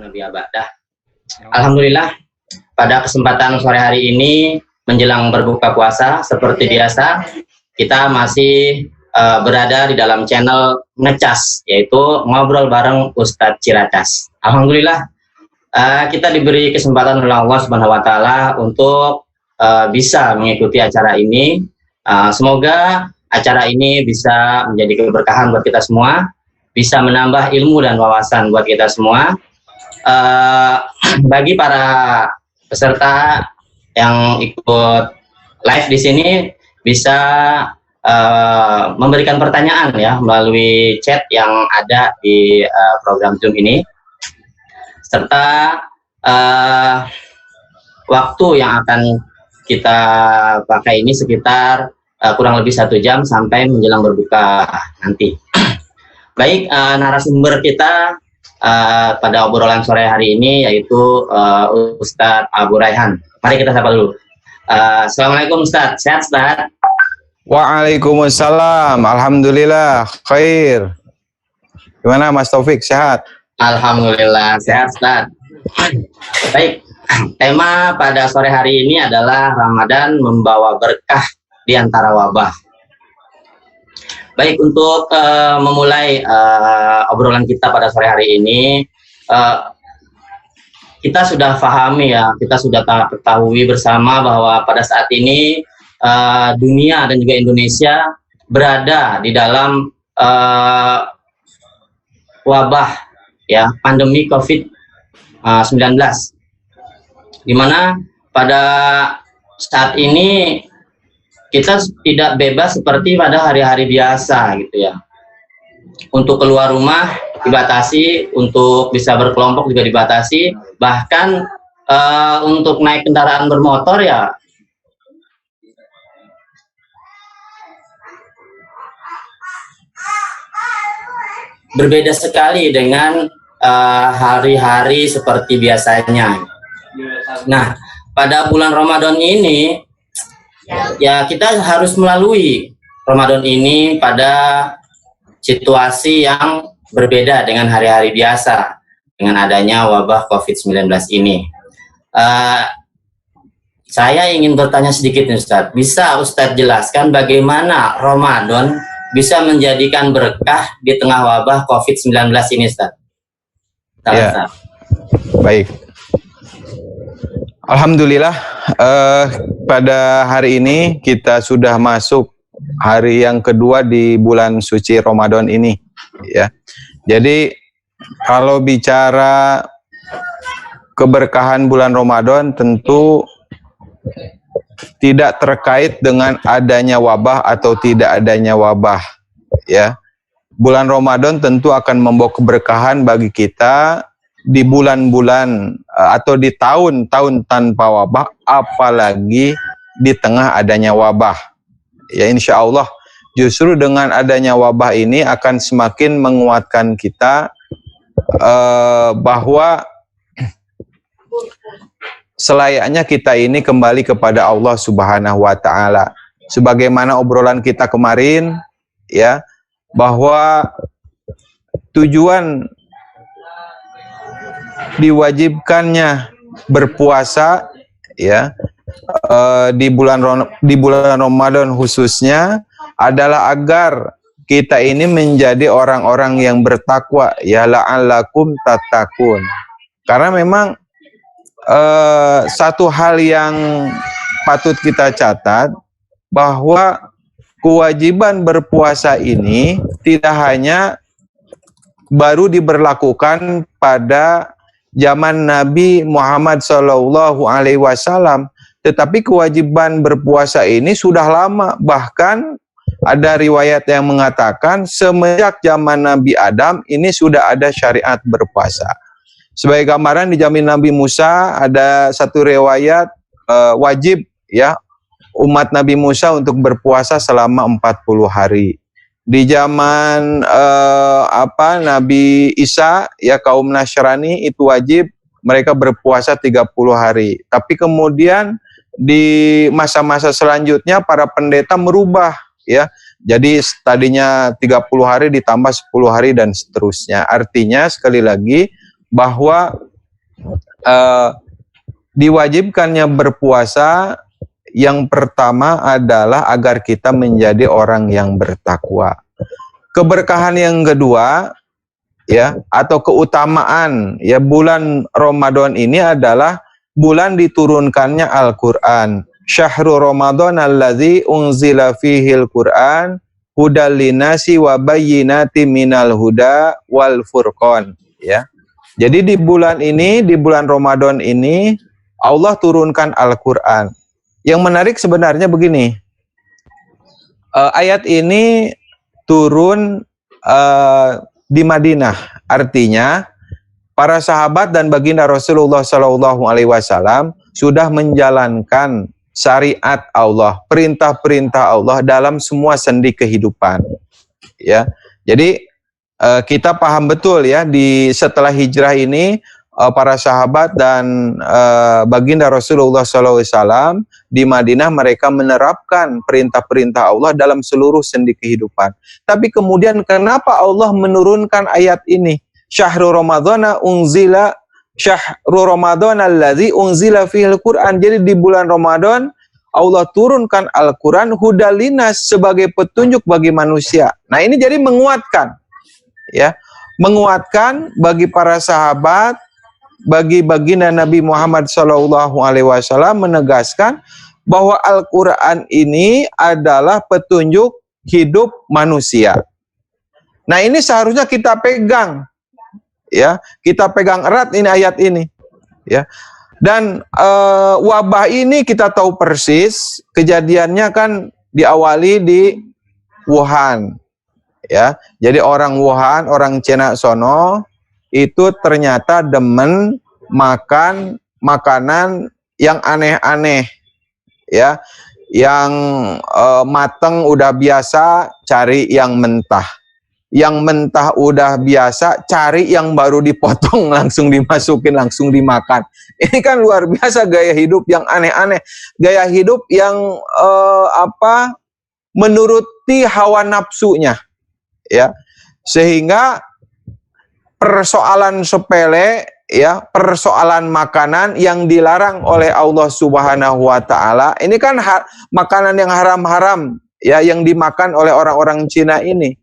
Nabi Abadah. Alhamdulillah, pada kesempatan sore hari ini menjelang berbuka puasa seperti biasa, kita masih berada di dalam channel Ngecas, yaitu ngobrol bareng Ustadz Ciracas. Alhamdulillah, kita diberi kesempatan oleh Allah Subhanahu Wa Taala untuk bisa mengikuti acara ini. Semoga acara ini bisa menjadi keberkahan buat kita semua, bisa menambah ilmu dan wawasan buat kita semua. Bagi para peserta yang ikut live di sini bisa memberikan pertanyaan ya melalui chat yang ada di program Zoom ini, serta waktu yang akan kita pakai ini sekitar kurang lebih 1 jam sampai menjelang berbuka nanti. Baik, narasumber kita pada obrolan sore hari ini yaitu Ustadz Abu Raihan. Mari kita sapa dulu. Assalamualaikum Ustadz, sehat Ustadz? Waalaikumsalam, alhamdulillah, khair. Gimana Mas Taufik, sehat? Alhamdulillah, sehat Ustadz. Baik, tema pada sore hari ini adalah Ramadan membawa berkah di antara wabah. Baik, untuk memulai obrolan kita pada sore hari ini, kita sudah pahami ya, kita sudah ketahui bersama bahwa pada saat ini dunia dan juga Indonesia berada di dalam wabah ya, pandemi COVID-19, di mana pada saat ini kita tidak bebas seperti pada hari-hari biasa gitu ya. Untuk keluar rumah dibatasi, untuk bisa berkelompok juga dibatasi, bahkan untuk naik kendaraan bermotor ya berbeda sekali dengan hari-hari seperti biasanya. Nah, pada bulan Ramadan ini ya kita harus melalui Ramadan ini pada situasi yang berbeda dengan hari-hari biasa dengan adanya wabah COVID-19 ini. Saya ingin bertanya sedikit nih Ustadz, bisa Ustadz jelaskan bagaimana Ramadan bisa menjadikan berkah di tengah wabah COVID-19 ini Ustadz? Ya, baik. Alhamdulillah, pada hari ini kita sudah masuk hari yang kedua di bulan suci Ramadan ini, ya. Jadi kalau bicara keberkahan bulan Ramadan tentu tidak terkait dengan adanya wabah atau tidak adanya wabah, ya. Bulan Ramadan tentu akan membawa keberkahan bagi kita di bulan-bulan atau di tahun-tahun tanpa wabah, apalagi di tengah adanya wabah. Ya, insya Allah justru dengan adanya wabah ini akan semakin menguatkan kita bahwa selayaknya kita ini kembali kepada Allah Subhanahu wa Ta'ala. Sebagaimana obrolan kita kemarin, ya, bahwa tujuan diwajibkannya berpuasa ya di bulan Ramadan khususnya adalah agar kita ini menjadi orang-orang yang bertakwa, ya, la'allakum tattaqun. Karena memang satu hal yang patut kita catat bahwa kewajiban berpuasa ini tidak hanya baru diberlakukan pada zaman Nabi Muhammad SAW, tetapi kewajiban berpuasa ini sudah lama. Bahkan ada riwayat yang mengatakan semenjak zaman Nabi Adam ini sudah ada syariat berpuasa. Sebagai gambaran di zaman Nabi Musa ada satu riwayat wajib ya umat Nabi Musa untuk berpuasa selama 40 hari. Di zaman Nabi Isa ya kaum Nasrani itu wajib mereka berpuasa 30 hari. Tapi kemudian di masa-masa selanjutnya para pendeta merubah ya. Jadi tadinya 30 hari ditambah 10 hari dan seterusnya. Artinya sekali lagi bahwa diwajibkannya berpuasa yang pertama adalah agar kita menjadi orang yang bertakwa. Keberkahan yang kedua, ya, atau keutamaan ya bulan Ramadan ini adalah bulan diturunkannya Al-Qur'an. Syahrul Ramadan allazi unzila fihil Qur'an hudal linasi wa bayyinatin minal huda wal furqan, ya. Jadi di bulan ini, di bulan Ramadan ini Allah turunkan Al-Qur'an. Yang menarik sebenarnya begini. Ayat ini turun di Madinah. Artinya para sahabat dan baginda Rasulullah SAW sudah menjalankan syariat Allah, perintah-perintah Allah dalam semua sendi kehidupan. Ya, jadi kita paham betul ya setelah hijrah ini para sahabat dan baginda Rasulullah SAW di Madinah mereka menerapkan perintah-perintah Allah dalam seluruh sendi kehidupan. Tapi kemudian kenapa Allah menurunkan ayat ini? Syahrul Ramadhana unzila Syahrul Ramadan allazi unzila fihil Qur'an. Jadi di bulan Ramadan Allah turunkan Al-Qur'an hudalinas sebagai petunjuk bagi manusia. Nah, ini jadi menguatkan ya, menguatkan bagi para sahabat, bagi baginda Nabi Muhammad SAW menegaskan bahwa Al-Qur'an ini adalah petunjuk hidup manusia. Nah, ini seharusnya kita pegang. Ya, kita pegang erat ini ayat ini, ya. Dan wabah ini kita tahu persis kejadiannya kan diawali di Wuhan, ya. Jadi orang Wuhan, orang Cina sono itu ternyata demen makan makanan yang aneh-aneh, ya. Yang mateng udah biasa, cari yang mentah. Yang mentah udah biasa, cari yang baru dipotong, langsung dimasukin, langsung dimakan. Ini kan luar biasa gaya hidup yang aneh-aneh. Gaya hidup yang menuruti hawa nafsunya. Ya. Sehingga persoalan sepele, ya, persoalan makanan yang dilarang oleh Allah Subhanahu wa taala. Ini kan makanan yang haram-haram, ya, yang dimakan oleh orang-orang Cina ini.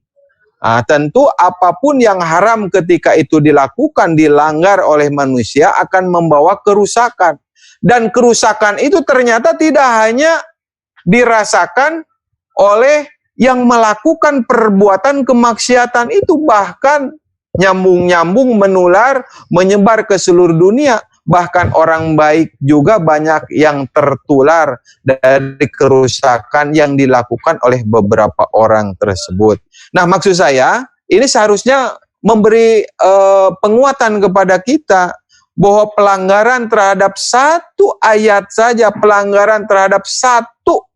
Tentu apapun yang haram ketika itu dilakukan, dilanggar oleh manusia akan membawa kerusakan. Dan kerusakan itu ternyata tidak hanya dirasakan oleh yang melakukan perbuatan kemaksiatan itu, bahkan nyambung-nyambung menular, menyebar ke seluruh dunia. Bahkan orang baik juga banyak yang tertular dari kerusakan yang dilakukan oleh beberapa orang tersebut. Nah, maksud saya, ini seharusnya memberi penguatan kepada kita bahwa pelanggaran terhadap satu ayat saja, pelanggaran terhadap satu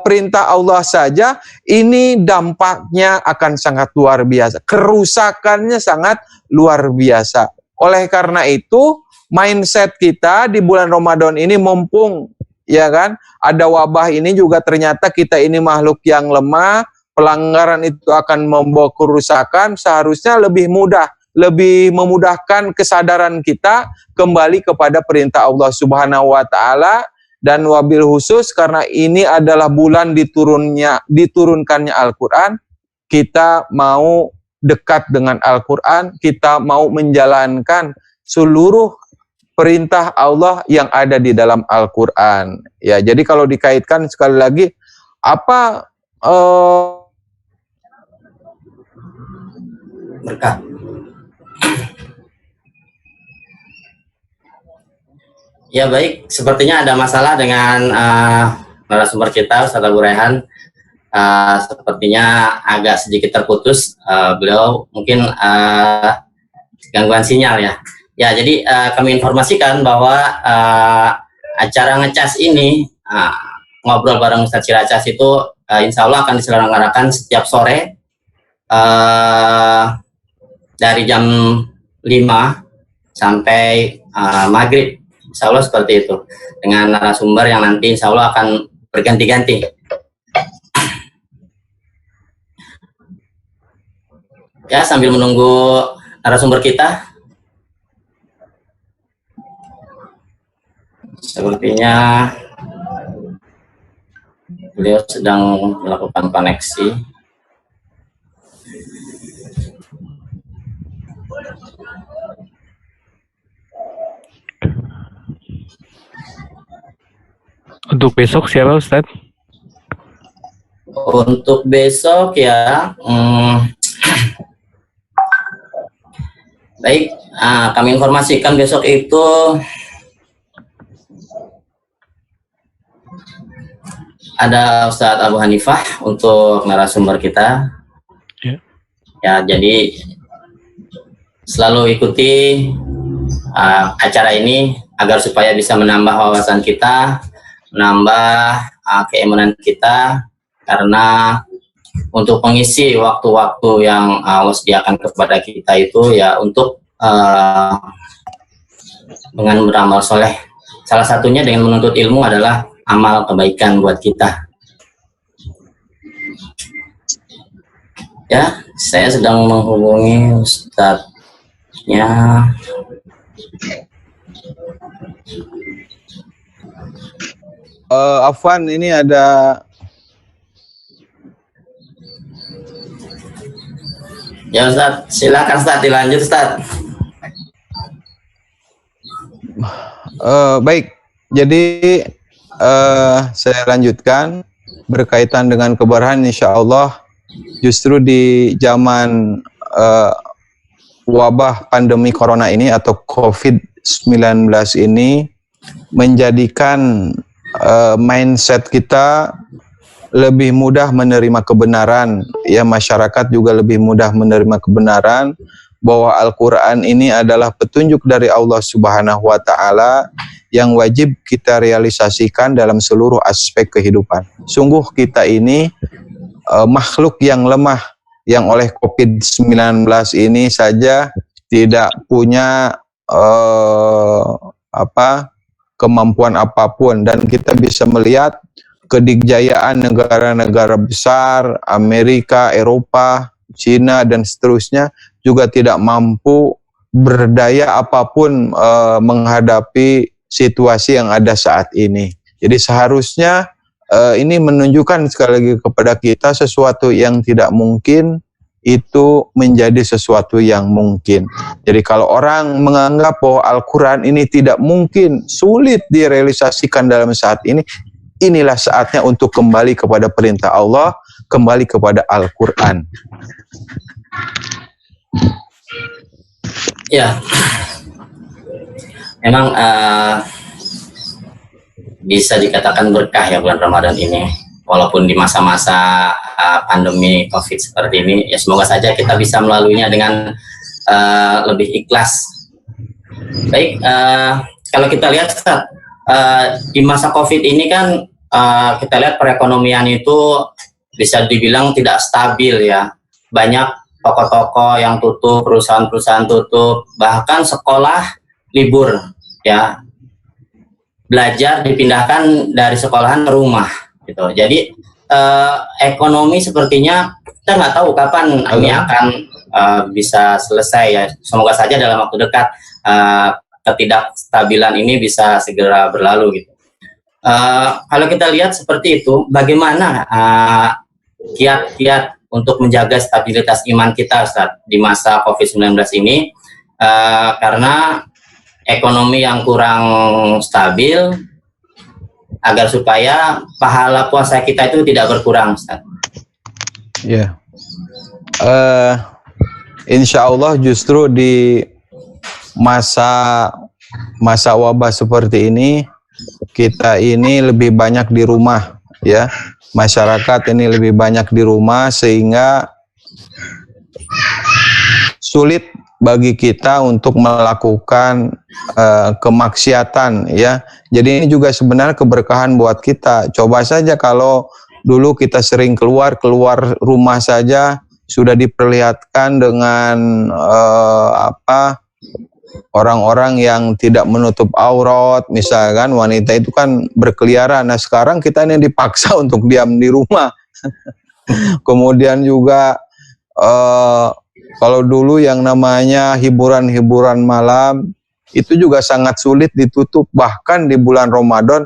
perintah Allah saja, ini dampaknya akan sangat luar biasa. Kerusakannya sangat luar biasa. Oleh karena itu, mindset kita di bulan Ramadan ini mumpung, ya kan, ada wabah ini juga ternyata kita ini makhluk yang lemah, pelanggaran itu akan membawa kerusakan, seharusnya lebih mudah, lebih memudahkan kesadaran kita kembali kepada perintah Allah Subhanahu wa taala, dan wabil khusus karena ini adalah bulan diturunkannya Al-Qur'an, kita mau dekat dengan Al-Qur'an, kita mau menjalankan seluruh perintah Allah yang ada di dalam Al-Qur'an. Ya, jadi kalau dikaitkan sekali lagi apa berkah. Ya baik, sepertinya ada masalah dengan narasumber kita, Ustaz Abu Rayhan. Sepertinya agak sedikit terputus. Beliau mungkin gangguan sinyal ya. Ya, jadi kami informasikan bahwa acara ngecas ini, ngobrol bareng Ustaz Ciracas itu insya Allah akan diselenggarakan setiap sore dari jam 5 sampai maghrib. Insya Allah seperti itu, dengan narasumber yang nanti insya Allah akan berganti-ganti. Ya, sambil menunggu narasumber kita, Sepertinya beliau sedang melakukan koneksi. Untuk besok siapa Ustadz? Untuk besok ya, baik, kami informasikan besok itu ada Ustadz Abu Hanifah untuk narasumber kita. Ya, jadi selalu ikuti acara ini agar supaya bisa menambah wawasan kita, menambah keimanan kita, karena untuk mengisi waktu-waktu yang Allah sediakan kepada kita itu ya untuk dengan beramal soleh. Salah satunya dengan menuntut ilmu adalah amal kebaikan buat kita. Ya, saya sedang menghubungi Ustadznya. Afwan, ini ada ya Ustadz, silakan Ustadz, dilanjut Ustadz. Baik, jadi saya lanjutkan berkaitan dengan keberkahan, insya Allah justru di zaman wabah pandemi corona ini atau COVID-19 ini menjadikan mindset kita lebih mudah menerima kebenaran, ya masyarakat juga lebih mudah menerima kebenaran bahwa Al-Quran ini adalah petunjuk dari Allah Subhanahu wa Ta'ala yang wajib kita realisasikan dalam seluruh aspek kehidupan. Sungguh kita ini makhluk yang lemah, yang oleh COVID-19 ini saja tidak punya kemampuan apapun, dan kita bisa melihat kedikjayaan negara-negara besar, Amerika, Eropa, Cina, dan seterusnya juga tidak mampu berdaya apapun menghadapi situasi yang ada saat ini. Jadi seharusnya ini menunjukkan sekali lagi kepada kita sesuatu yang tidak mungkin itu menjadi sesuatu yang mungkin. Jadi kalau orang menganggap bahwa Al-Quran ini tidak mungkin, sulit direalisasikan dalam saat ini, inilah saatnya untuk kembali kepada perintah Allah, kembali kepada Al-Quran. Ya, memang bisa dikatakan berkah ya bulan Ramadan ini, walaupun di masa-masa pandemi COVID seperti ini. Ya semoga saja kita bisa melaluinya dengan lebih ikhlas. Baik, kalau kita lihat di masa COVID ini kan kita lihat perekonomian itu bisa dibilang tidak stabil ya. Banyak toko-toko yang tutup, perusahaan-perusahaan tutup, bahkan sekolah libur ya. Belajar dipindahkan dari sekolahan ke rumah gitu. Jadi ekonomi sepertinya kita nggak tahu kapan ini akan bisa selesai ya. Semoga saja dalam waktu dekat ketidakstabilan ini bisa segera berlalu gitu. Kalau kita lihat seperti itu, bagaimana kiat-kiat untuk menjaga stabilitas iman kita Ustaz, di masa COVID-19 ini, karena ekonomi yang kurang stabil, agar supaya pahala puasa kita itu tidak berkurang Ustaz. Ya, insya Allah justru di masa wabah seperti ini, kita ini lebih banyak di rumah ya. Masyarakat ini lebih banyak di rumah sehingga sulit bagi kita untuk melakukan kemaksiatan ya. Jadi ini juga sebenarnya keberkahan buat kita. Coba saja kalau dulu kita sering keluar rumah saja sudah diperlihatkan dengan orang-orang yang tidak menutup aurat, misalkan wanita itu kan berkeliaran. Nah sekarang kita ini dipaksa untuk diam di rumah. Kemudian juga kalau dulu yang namanya hiburan-hiburan malam itu juga sangat sulit ditutup. Bahkan di bulan Ramadan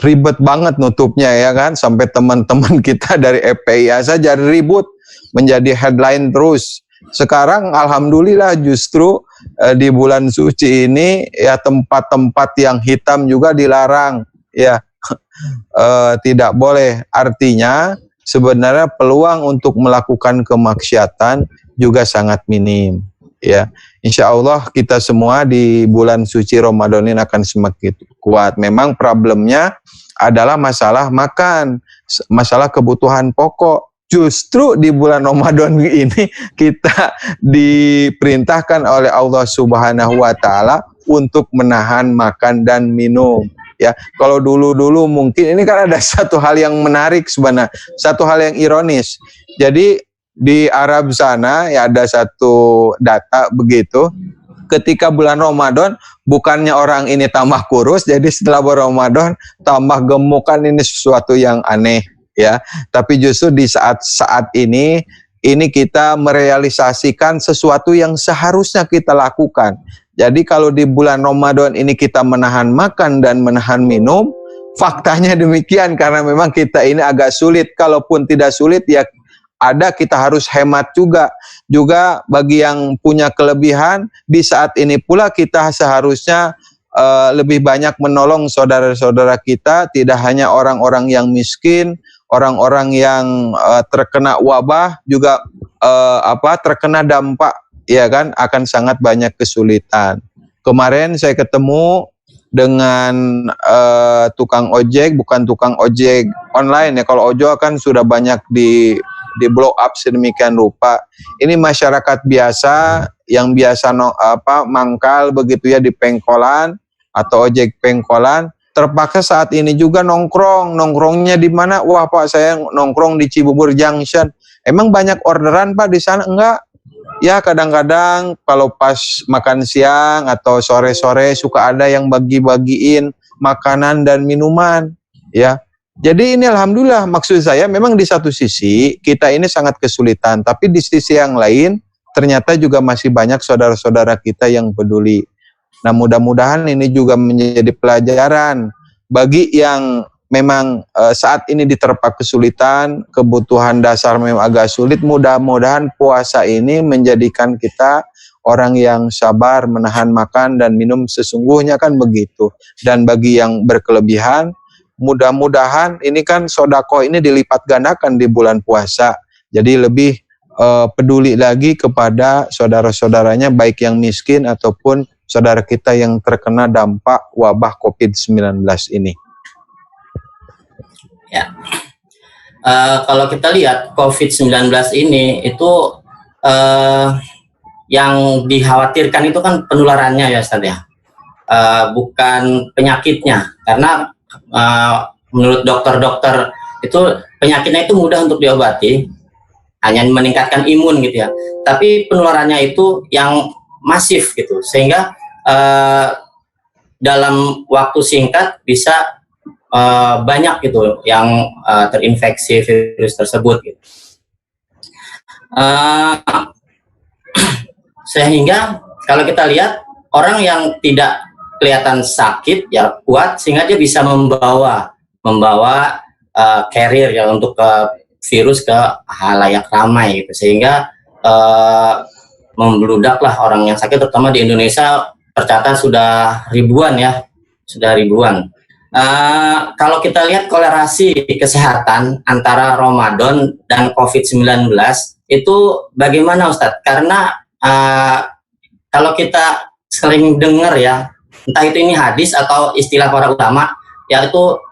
ribet banget nutupnya ya kan, sampai teman-teman kita dari FPIA saja ribut menjadi headline terus. Sekarang alhamdulillah justru di bulan suci ini ya tempat-tempat yang hitam juga dilarang ya. Tidak boleh. Artinya sebenarnya peluang untuk melakukan kemaksiatan juga sangat minim ya. Insya Allah kita semua di bulan suci Ramadan ini akan semakin kuat. Memang problemnya adalah masalah makan, masalah kebutuhan pokok. Justru di bulan Ramadan ini kita diperintahkan oleh Allah Subhanahu wa taala untuk menahan makan dan minum. Ya, kalau dulu mungkin ini kan ada satu hal yang menarik sebenarnya, satu hal yang ironis. Jadi di Arab sana ya ada satu data begitu, ketika bulan Ramadan bukannya orang ini tambah kurus, jadi setelah bulan Ramadan tambah gemuk, kan ini sesuatu yang aneh ya. Tapi justru di saat ini kita merealisasikan sesuatu yang seharusnya kita lakukan. Jadi kalau di bulan Ramadan ini kita menahan makan dan menahan minum, faktanya demikian, karena memang kita ini agak sulit. Kalaupun tidak sulit ya kita harus hemat juga. Juga bagi yang punya kelebihan, di saat ini pula kita seharusnya lebih banyak menolong saudara-saudara kita, tidak hanya orang-orang yang miskin, orang-orang yang terkena wabah juga terkena dampak, ya kan, akan sangat banyak kesulitan. Kemarin saya ketemu dengan tukang ojek, bukan tukang ojek online ya. Kalau ojol kan sudah banyak di blow up sedemikian rupa. Ini masyarakat biasa yang biasa mangkal begitu ya di pengkolan atau ojek pengkolan, terpaksa saat ini juga nongkrongnya di mana? Wah Pak, saya nongkrong di Cibubur Junction. Emang banyak orderan Pak di sana? Enggak. Ya kadang-kadang kalau pas makan siang atau sore-sore suka ada yang bagi-bagiin makanan dan minuman ya. Jadi ini alhamdulillah, maksud saya memang di satu sisi kita ini sangat kesulitan, tapi di sisi yang lain ternyata juga masih banyak saudara-saudara kita yang peduli. Nah mudah-mudahan ini juga menjadi pelajaran bagi yang memang saat ini diterpa kesulitan, kebutuhan dasar memang agak sulit. Mudah-mudahan puasa ini menjadikan kita orang yang sabar menahan makan dan minum sesungguhnya, kan begitu. Dan bagi yang berkelebihan, mudah-mudahan ini kan sodako ini dilipat gandakan di bulan puasa. Jadi lebih peduli lagi kepada saudara-saudaranya, baik yang miskin ataupun saudara kita yang terkena dampak wabah COVID-19 ini. Ya, kalau kita lihat COVID-19 ini itu yang dikhawatirkan itu kan penularannya ya Ustaz ya, bukan penyakitnya, karena menurut dokter-dokter itu penyakitnya itu mudah untuk diobati, hanya meningkatkan imun gitu ya, tapi penularannya itu yang masif gitu, sehingga dalam waktu singkat bisa banyak gitu yang terinfeksi virus tersebut gitu. Sehingga kalau kita lihat orang yang tidak kelihatan sakit ya kuat, sehingga dia bisa membawa carrier ya untuk virus ke halayak ramai gitu, sehingga membludaklah orang yang sakit, terutama di Indonesia tercatat sudah ribuan. Kalau kita lihat kolerasi kesehatan antara Ramadan dan COVID-19 itu bagaimana Ustadz? Karena kalau kita sering dengar ya, entah itu ini hadis atau istilah para ulama, yaitu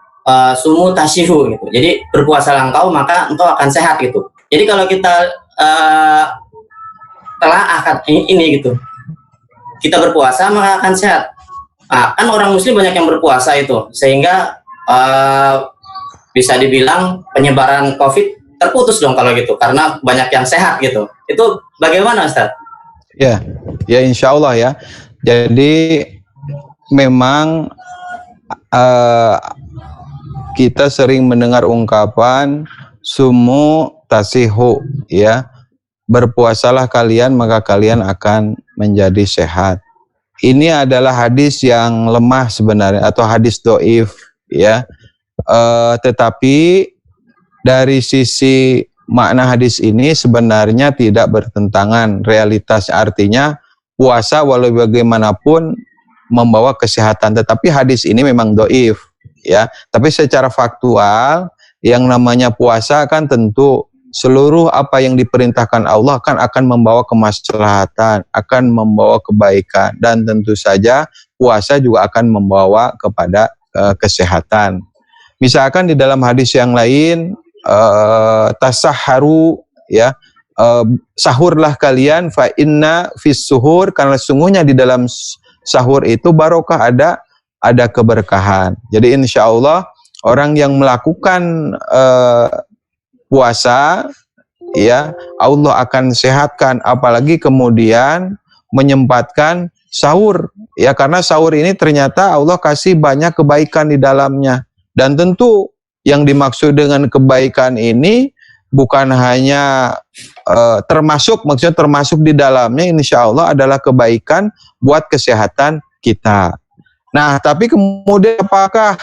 sumu tasyihu gitu. Jadi berpuasalah engkau maka engkau akan sehat gitu. Jadi kalau kita telah ini gitu, kita berpuasa maka akan sehat. Nah, kan orang muslim banyak yang berpuasa itu, sehingga bisa dibilang penyebaran COVID terputus dong kalau gitu, karena banyak yang sehat gitu. Itu bagaimana Ustaz? Ya insya Allah ya. Jadi memang kita sering mendengar ungkapan sumu tasihu ya, berpuasalah kalian maka kalian akan menjadi sehat. ini adalah hadis yang lemah sebenarnya atau hadis doif ya. Tetapi dari sisi makna hadis ini sebenarnya tidak bertentangan realitas, artinya puasa walau bagaimanapun membawa kesehatan, tetapi hadis ini memang doif ya. Tapi secara faktual yang namanya puasa kan tentu seluruh apa yang diperintahkan Allah kan akan membawa kemaslahatan, akan membawa kebaikan, dan tentu saja puasa juga akan membawa kepada kesehatan. Misalkan di dalam hadis yang lain, tasahharu ya, sahurlah kalian fa inna fis suhur, karena sungguhnya di dalam sahur itu barokah, ada keberkahan. Jadi insya Allah orang yang melakukan puasa ya Allah akan sehatkan, apalagi kemudian menyempatkan sahur ya, karena sahur ini ternyata Allah kasih banyak kebaikan di dalamnya. Dan tentu yang dimaksud dengan kebaikan ini bukan hanya maksudnya termasuk di dalamnya insya Allah adalah kebaikan buat kesehatan kita. Nah, tapi kemudian apakah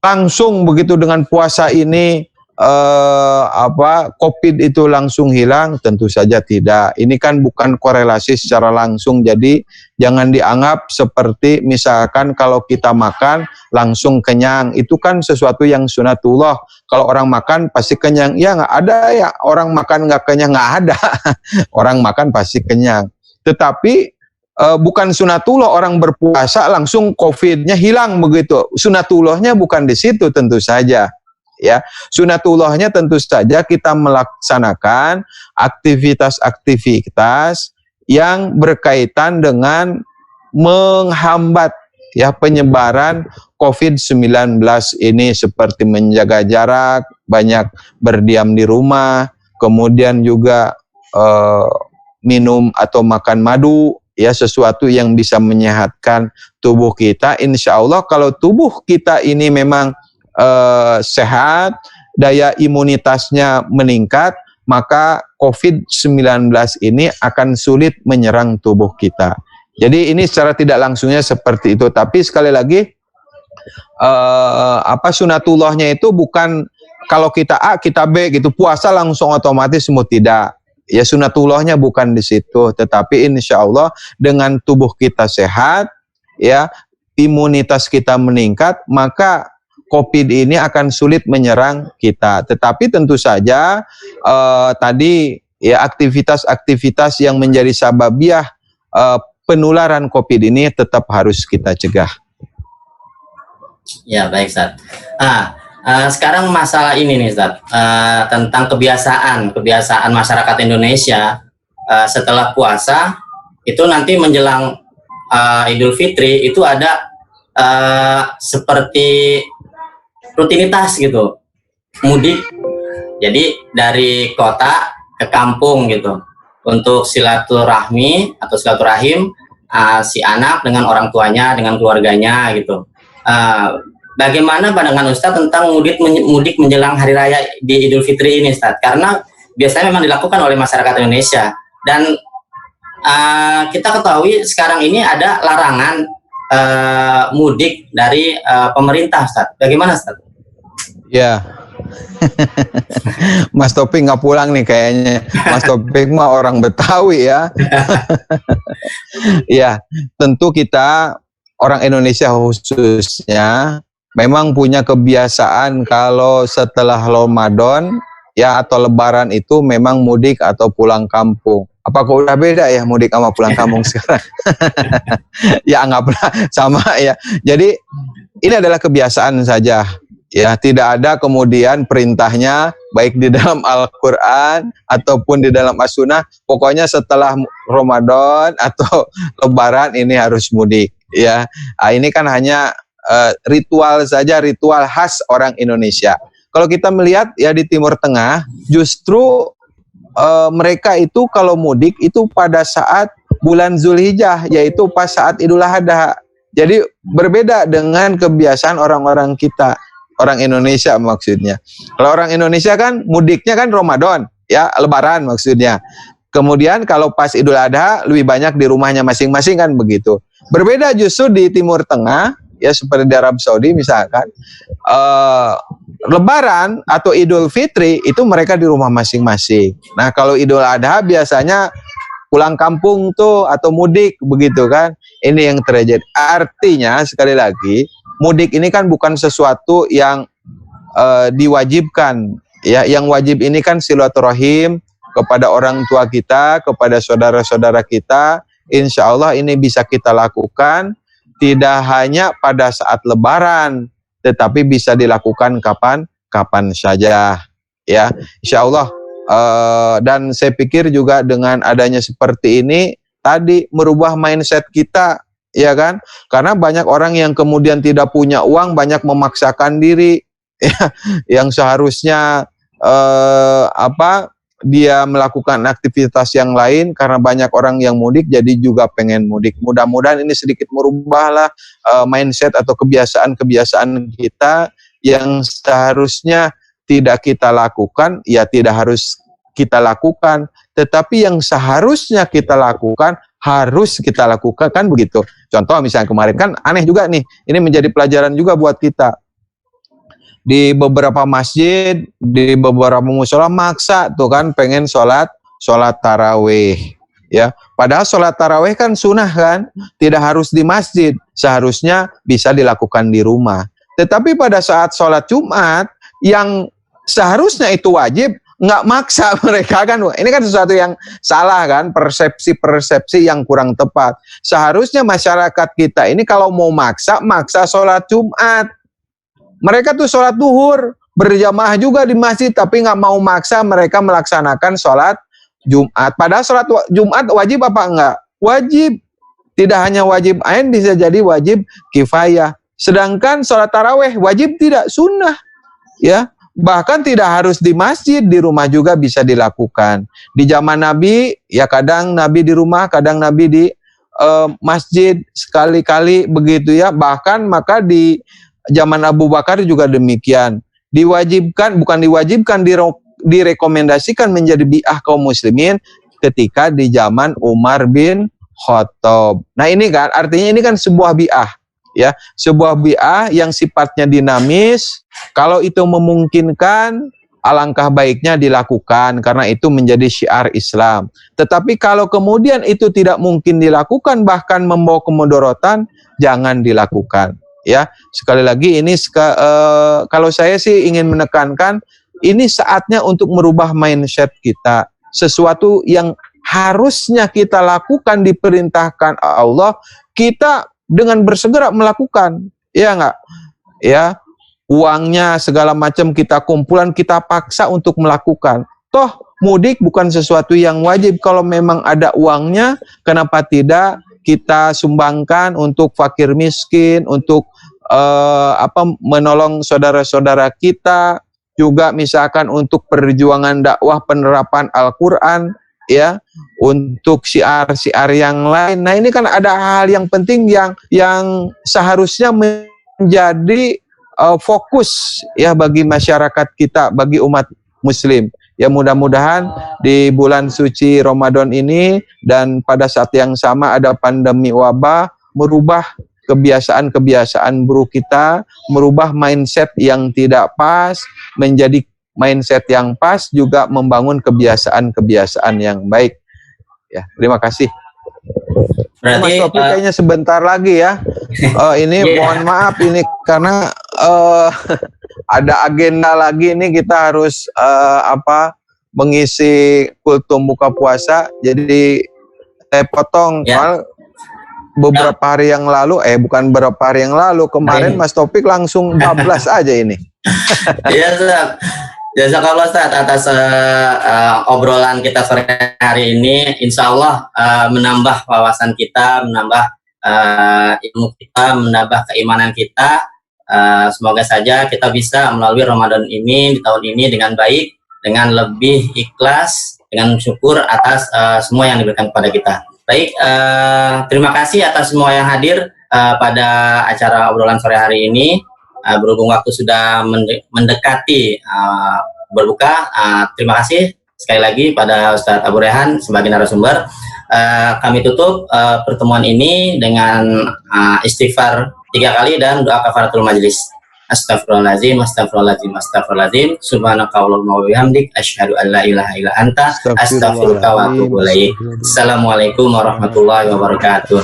langsung begitu dengan puasa ini COVID itu langsung hilang? Tentu saja tidak. Ini kan bukan korelasi secara langsung, jadi jangan dianggap seperti misalkan kalau kita makan langsung kenyang. Itu kan sesuatu yang sunatullah. Kalau orang makan pasti kenyang. Ya nggak ada ya orang makan nggak kenyang, nggak ada. Orang makan pasti kenyang. Tetapi bukan sunatullah orang berpuasa langsung COVID-nya hilang begitu. Sunatullahnya bukan di situ tentu saja. Ya, sunatullahnya tentu saja kita melaksanakan aktivitas-aktivitas yang berkaitan dengan menghambat ya penyebaran COVID-19 ini, seperti menjaga jarak, banyak berdiam di rumah, kemudian juga minum atau makan madu, ya sesuatu yang bisa menyehatkan tubuh kita. Insya Allah kalau tubuh kita ini memang sehat, daya imunitasnya meningkat, maka COVID-19 ini akan sulit menyerang tubuh kita. Jadi ini secara tidak langsungnya seperti itu. Tapi sekali lagi, sunatullahnya itu bukan kalau kita A, kita B gitu, puasa langsung otomatis semua, tidak. Ya sunatullahnya bukan di situ, tetapi insya Allah dengan tubuh kita sehat, ya imunitas kita meningkat, maka COVID ini akan sulit menyerang kita. Tetapi tentu saja tadi ya aktivitas-aktivitas yang menjadi sababiah penularan COVID ini tetap harus kita cegah. Ya baik Ustaz. Sekarang masalah ini nih Ustaz, tentang kebiasaan masyarakat Indonesia setelah puasa itu nanti menjelang Idul Fitri itu ada seperti rutinitas gitu, mudik. Jadi dari kota ke kampung gitu untuk silaturahmi atau silaturahim si anak dengan orang tuanya, dengan keluarganya gitu. Bagaimana pandangan Ustadz tentang mudik menjelang hari raya di Idul Fitri ini Ustadz? Karena biasanya memang dilakukan oleh masyarakat Indonesia, dan kita ketahui sekarang ini ada larangan mudik dari pemerintah Ustadz. Bagaimana Ustadz? Ya, Mas Topik nggak pulang nih kayaknya. Mas Topik mah orang Betawi ya. Ya, tentu kita orang Indonesia khususnya memang punya kebiasaan kalau setelah Ramadan ya atau Lebaran itu memang mudik atau pulang kampung. Apakah udah beda ya mudik sama pulang kampung sekarang? Ya anggaplah sama ya. Jadi ini adalah kebiasaan saja. Ya, tidak ada kemudian perintahnya baik di dalam Al-Quran ataupun di dalam As-Sunnah. Pokoknya setelah Ramadan atau Lebaran ini harus mudik. Ya, ini kan hanya ritual saja, ritual khas orang Indonesia. Kalau kita melihat ya di Timur Tengah, justru mereka itu kalau mudik itu pada saat bulan Zulhijjah, yaitu pas saat Idul Adha. Jadi berbeda dengan kebiasaan orang-orang kita. Orang Indonesia maksudnya. Kalau orang Indonesia kan mudiknya kan Ramadan, ya Lebaran maksudnya. Kemudian kalau pas Idul Adha lebih banyak di rumahnya masing-masing kan begitu. Berbeda justru di Timur Tengah, ya seperti di Arab Saudi misalkan, Lebaran atau Idul Fitri itu mereka di rumah masing-masing. Nah kalau Idul Adha biasanya pulang kampung tuh atau mudik begitu kan. Ini yang terjadi. Artinya sekali lagi, mudik ini kan bukan sesuatu yang diwajibkan. Ya, yang wajib ini kan silaturahim kepada orang tua kita, kepada saudara-saudara kita. Insya Allah ini bisa kita lakukan tidak hanya pada saat Lebaran, tetapi bisa dilakukan kapan saja. Ya, Insya Allah. Dan saya pikir juga dengan adanya seperti ini tadi merubah mindset kita, ya kan? Karena banyak orang yang kemudian tidak punya uang, banyak memaksakan diri, ya, yang seharusnya dia melakukan aktivitas yang lain karena banyak orang yang mudik, jadi juga pengen mudik. Mudah-mudahan ini sedikit merubahlah mindset atau kebiasaan-kebiasaan kita yang seharusnya tidak kita lakukan, ya tidak harus kita lakukan. Tetapi yang seharusnya kita lakukan, harus kita lakukan, kan begitu. Contoh misalnya kemarin kan aneh juga nih, ini menjadi pelajaran juga buat kita. Di beberapa masjid, di beberapa musola maksa tuh kan pengen sholat tarawih, ya. Padahal sholat tarawih kan sunnah kan, tidak harus di masjid, seharusnya bisa dilakukan di rumah. Tetapi pada saat sholat Jumat yang seharusnya itu wajib, nggak maksa mereka kan. Ini kan sesuatu yang salah kan, persepsi yang kurang tepat. Seharusnya masyarakat kita ini kalau mau maksa sholat Jumat. Mereka tuh sholat duhur, berjamaah juga di masjid, tapi nggak mau maksa mereka melaksanakan sholat Jumat. Padahal sholat Jumat wajib apa enggak? Wajib. Tidak hanya wajib ain, bisa jadi wajib kifayah. Sedangkan sholat tarawih wajib tidak, sunnah. Ya, bahkan tidak harus di masjid, di rumah juga bisa dilakukan. Di zaman Nabi, ya kadang Nabi di rumah, kadang Nabi di masjid, sekali-kali begitu ya. Bahkan maka di zaman Abu Bakar juga demikian. Diwajibkan, bukan diwajibkan, direkomendasikan menjadi bi'ah kaum muslimin ketika di zaman Umar bin Khattab. Nah ini kan, artinya ini kan sebuah bi'ah. Ya, sebuah bi'ah yang sifatnya dinamis. Kalau itu memungkinkan, alangkah baiknya dilakukan karena itu menjadi syiar Islam. Tetapi kalau kemudian itu tidak mungkin dilakukan, bahkan membawa kemudorotan, jangan dilakukan. Ya, sekali lagi ini kalau saya sih ingin menekankan ini saatnya untuk merubah mindset kita. Sesuatu yang harusnya kita lakukan, diperintahkan Allah, kita dengan bersegera melakukan. Ya enggak? Ya, uangnya segala macam kita kumpulan, kita paksa untuk melakukan. Toh mudik bukan sesuatu yang wajib. Kalau memang ada uangnya, kenapa tidak kita sumbangkan untuk fakir miskin, untuk menolong saudara-saudara kita, juga misalkan untuk perjuangan dakwah penerapan Al-Quran, ya, untuk syiar-syiar yang lain. Nah ini kan ada hal yang penting yang seharusnya menjadi fokus ya bagi masyarakat kita, bagi umat muslim. Ya mudah-mudahan di bulan suci Ramadan ini dan pada saat yang sama ada pandemi wabah, merubah kebiasaan-kebiasaan buruk kita, merubah mindset yang tidak pas menjadi mindset yang pas, juga membangun kebiasaan-kebiasaan yang baik. Ya, terima kasih. Berarti Mas Topik kayaknya sebentar lagi ya. Ini mohon maaf ini karena ada agenda lagi ini, kita harus mengisi kultum buka puasa. Jadi saya potong beberapa hari yang lalu, bukan beberapa hari yang lalu, kemarin Mas Topik langsung 12 aja ini. Iya, Ustaz. Jazakallah Ustaz atas obrolan kita sore hari ini. Insya Allah menambah wawasan kita, menambah ilmu kita, menambah keimanan kita. Semoga saja kita bisa melalui Ramadan ini, di tahun ini dengan baik, dengan lebih ikhlas, dengan syukur atas semua yang diberikan kepada kita. Baik, terima kasih atas semua yang hadir pada acara obrolan sore hari ini. Berhubung waktu sudah mendekati berbuka, terima kasih sekali lagi pada Ustadz Abu Rehan sebagai narasumber. Kami tutup pertemuan ini dengan istighfar 3 kali dan doa kafaratul majlis. Astaghfirullahaladzim, astaghfirullahaladzim, astaghfirullahaladzim. Subhanakallahumma wa bihamdik, asyhadu an la ilaha illa anta, astaghfiruka wa atubu ilaik. Assalamualaikum warahmatullahi wabarakatuh.